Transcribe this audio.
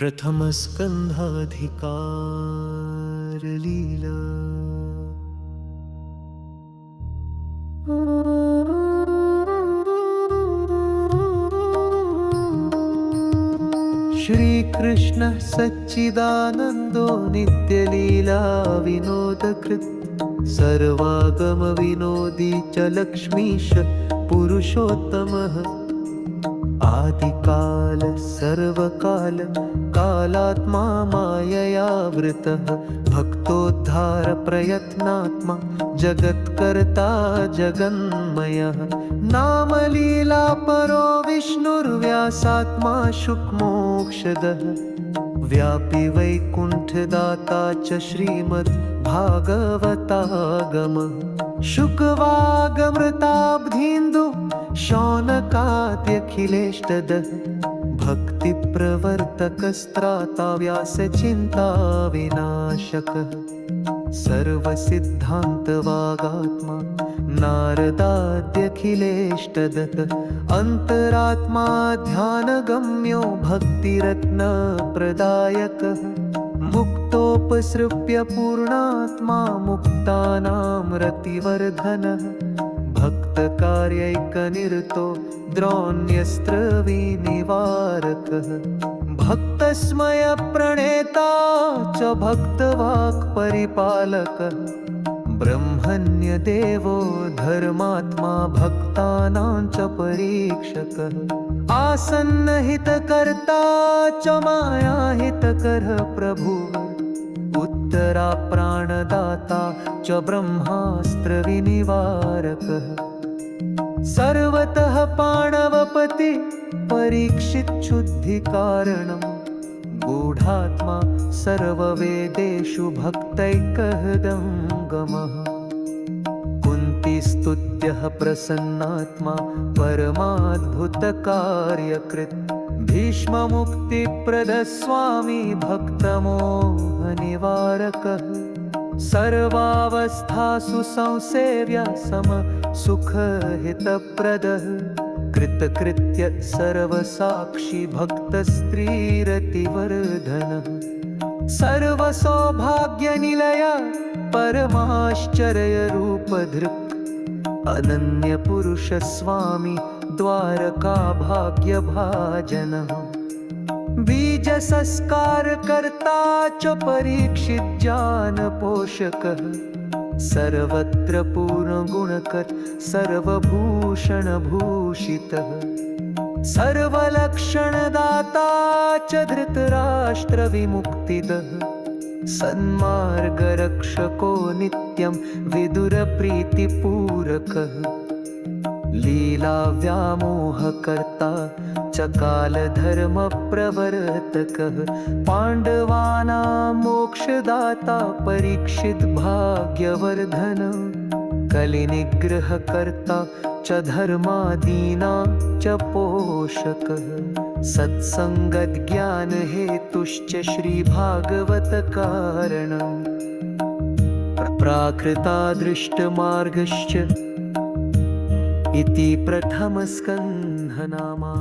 प्रथमस्कन्धाधिकारलीला। श्रीकृष्णः सच्चिदानन्दो नित्यलीला विनोदकृत् सर्वागमविनोदी च लक्ष्मीश पुरुषोत्तमः। आदिकाल सर्वकाल कालात्मा माययावृतः भक्तोद्धार प्रयत्नात्मा जगत्कर्ता जगन्मयः। नामलीला परो विष्णुर्व्यासात्मा शुकमोक्षदः व्यापी वैकुण्ठदाता च श्रीमद्भागवतागमः। शुकवागमृताब्धीन्दु शौनकाद्यखिलेष्टदः भक्तिप्रवर्तकस्त्राता व्यासचिन्ता विनाशकः। सर्वसिद्धान्तवागात्मा नारदाद्यखिलेष्टदः अन्तरात्मा ध्यानगम्यो भक्तिरत्नप्रदायकः। मुक्तोपसृप्य पूर्णात्मा मुक्तानां रतिवर्धनः भक्तकार्यैकनिरतो द्रोण्यस्त्रविनिवारकः। भक्तस्मयप्रणेता च भक्तवाक्परिपालकः ब्रह्मण्यदेवो धर्मात्मा भक्तानां च परीक्षकः। आसन्नहितकर्ता च मायाहितकरः प्रभुः उत्तराप्राणदाता च ब्रह्मास्त्रविनिवारकः। सर्वतः पाणवपति परीक्षिच्छुद्धिकारणं गूढात्मा सर्ववेदेषु भक्तैकहृदङ्गमः। कुन्तीस्तुत्यः प्रसन्नात्मा परमाद्भुतकार्यकृत् भीष्ममुक्तिप्रदः स्वामी भक्तमोहनिवारकः। सर्वावस्थासु संसेव्य समसुखहितप्रदः कृतकृत्य सर्वसाक्षी भक्तस्त्रीरतिवर्धनः। सर्वसौभाग्यनिलय परमाश्चर्यरूपधृक् अनन्यपुरुषस्वामी द्वारकाभाग्यभाजनः। बीजसंस्कारकर्ता च परीक्षिज्ञानपोषकः सर्वत्र पूर्णगुणकर सर्वभूषणभूषितः। सर्वलक्षणदाता च धृतराष्ट्रविमुक्तिदः सन्मार्गरक्षको नित्यं विदुरप्रीतिपूरकः। लीलाव्यामोहकर्ता च कालधर्मप्रवर्तकः पाण्डवानां मोक्षदाता परीक्षिद्भाग्यवर्धनः। कलिनिग्रहकर्ता च धर्मादीनां च पोषकः सत्सङ्गज्ञानहेतुश्च श्रीभागवतकारणम्। प्राकृतादृष्टमार्गश्च इति प्रथमस्कन्धनामा।